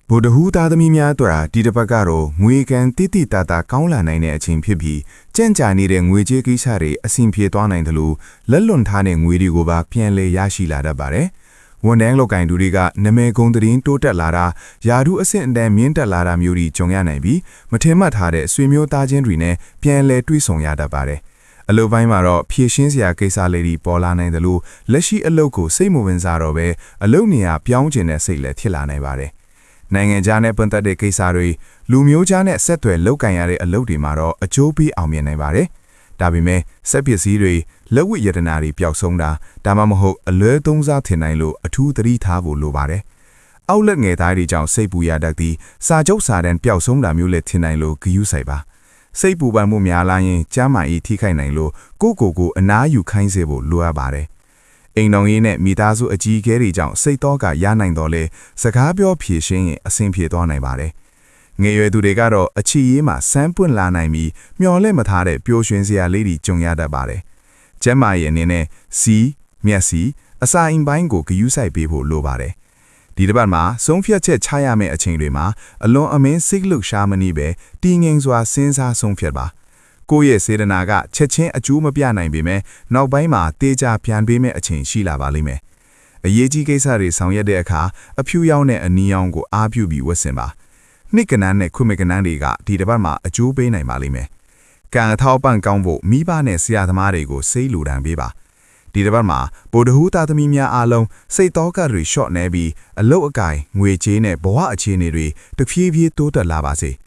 ဗုဒ္ဓဟူးသားသမီးများအတွက်ဒီတစ်ပတ်ကတော့ငွေကန်တိတိတတာကောင်းလာနိုင်တဲ့အချိန်ဖြစ်ပြီးကြံ့ကြာနေတဲ့ငွေကြေးကိစ္စတွေအဆင်ပြေသွားနိုင်တယ်လို့လက်လွန်ထားတဲ့ငွေတွေကိုပါပြန်လည်ရရှိလာတတ်ပါတယ်။ဝန်ထမ်းလောက်ကင်သူတွေကနမဲကုံသတင်းတိုးတက်လာတာယာရုအဆင့်အတန်းမြင့်တက်လာတာမျိုးတွေကြုံရနိုင်ပြီးမထင်မှတ်ထားတဲ့ဆွေမျိုးသားချင်းတွေနဲ့ပြန်လည်တွေ့ဆုံရတတ်ပါတယ်။အလုပ်ပိုင်းမှာတော့ဖြည့်ရှင်းစရာကိစ္စလေးတွေပေါ်လာနိုင်တယ်လို့လက်ရှိအလုပ်ကိုစိတ်မဝင်စားတော့ပဲအလုပ်နေရာပြောင်းကျင်တဲ့စိတ်လည်းဖြစ်လာနိုင်ပါတယ်။နိုင်ငံခြားနဲ့ပတ်သက်တဲ့ကိစ္စတွေလူမျိုးခြားနဲ့ဆက်သွယ်လုပ်ကင်ရတဲ့အလုပ်တွေမှာတော့အကျိုးပေးအောင်မြင်နိုင်ပါတယ်။ဒါပေမဲ့စက်ပစ္စည်းတွေလက်ဝတ်ရတနာတွေပျောက်ဆုံးတာဒါမှမဟုတ်အလွဲသုံးစားထင်နိုင်လို့အထူးသတိထားဖို့လိုပါတယ်။အောက်လက်ငယ်သားတွေကြောင့်စိတ်ပူရတတ်ပြီးစာချုပ်စာတမ်းပျောက်ဆုံးတာမျိုးလည်းထင်နိုင်လို့ဂရုစိုက်ပါ။စိတ်ပူပန်မှုများလာရင်ကျန်းမာရေးထိခိုက်နိုင်လို့ကိုအနားယူခိုင်းစေဖို့လိုအပ်ပါတယ်။အိမ်တော်ရေးနဲ့မိသားစုအကြီးအကဲတွေကြောင့်စိတ်တော့ကရနိုင်တော့လေစကားပြောဖြေရှင်းရင်အဆင်ပြေသွားနိုင်ပါတယ်။ငယ်ရွယ်သူတွေကတော့အချီရေးမှာစမ်းပွင့်လာနိုင်ပြီးမျော်လင့်မထားတဲ့ပျော်ရွှင်စရာလေးတွေကြုံရတတ်ပါတယ်။ကျန်းမာရေးအနေနဲ့မျက်စိအစာအိမ်ပိုင်းကိုဂရုစိုက်ပေးဖို့လိုပါတယ်။ဒီတစ်ပတ်မှာဆုံးဖြတ်ချက်ချရမယ့်အချိန်တွေမှာအလွန်အမင်းစိတ်လှုပ်ရှားမနေပဲတည်ငြိမ်စွာစဉ်းစားဆုံးဖြတ်ပါ။ကိုယ့်ရဲ့စေတနာကချက်ချင်းအကျိုးမပြနိုင်ပေမဲ့နောက်ပိုင်းမှာတေးကြပြန်ပေးမဲ့အချိန်ရှိလာပါလိမ့်မယ်။အရေးကြီးကိစ္စတွေဆောင်ရွက်တဲ့အခါအဖြူရောင်နဲ့အနီရောင်ကိုအားပြုပြီးဝတ်ဆင်ပါ။နှစ်ကနန်းနဲ့ခွေမကနန်းတွေကဒီတစ်ပတ်မှာအကျိုးပေးနိုင်ပါလိမ့်မယ်။ကံအထောက်ပံ့ကောင်းဖို့မိဘနဲ့ဆရာသမားတွေကိုစိတ်လူတန်းပေးပါ။ဒီတစ်ပတ်မှာဗုဒ္ဓဟူးသားသမီးများအားလုံးစိတ်တော်ကတွေရှော့နေပြီးအလုတ်အကင်ငွေကြေးနဲ့ဘဝအခြေအနေတွေတဖြည်းဖြည်းတိုးတက်လာပါစေ။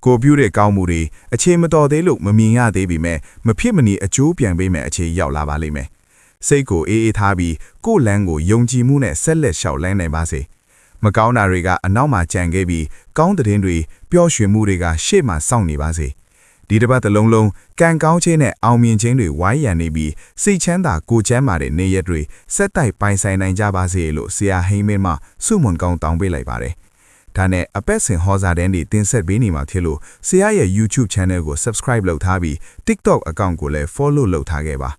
ကိုပြုတဲ့ကောင်းမှုတွေအခြေမတော်သေးလို့မမြင်ရသေးပေမဲ့မဖြစ်မနေအကျိုးပြန်ပေးမဲ့အခြေရောက်လာပါလိမ့်မယ်။စိတ်ကိုအေးအေးထားပြီးကိုယ်လန်းကိုယုံကြည်မှုနဲ့ဆက်လက်လျှောက်လန်းနိုင်ပါစေ။မကောင်းတာတွေကအနောက်မှာကြံခဲ့ပြီးကောင်းတဲ့တွေပျော်ရွှင်မှုတွေကရှေ့မှာစောင့်နေပါစေ။ဒီတစ်ပတ်တစ်လုံးလုံးကံကောင်းခြင်းနဲ့အောင်မြင်ခြင်းတွေဝိုင်းရံနေပြီးစိတ်ချမ်းသာကိုယ်ချမ်းသာတဲ့နေရက်တွေဆက်တိုက်ပိုင်ဆိုင်နိုင်ကြပါစေလို့ဆရာဟိမင်းမှဆုမွန်ကောင်းတောင်းပေးလိုက်ပါတယ်။ဒါနဲ့အပတ်စဉ်ဟောစာတန်းတွေတင်ဆက်ပေးနေမှာဖြစ်လို့ဆရာရဲ့ YouTube Channel ကို Subscribe လုပ်ထားပြီး TikTok account ကိုလည်း Follow လုပ်ထားခဲ့ပါ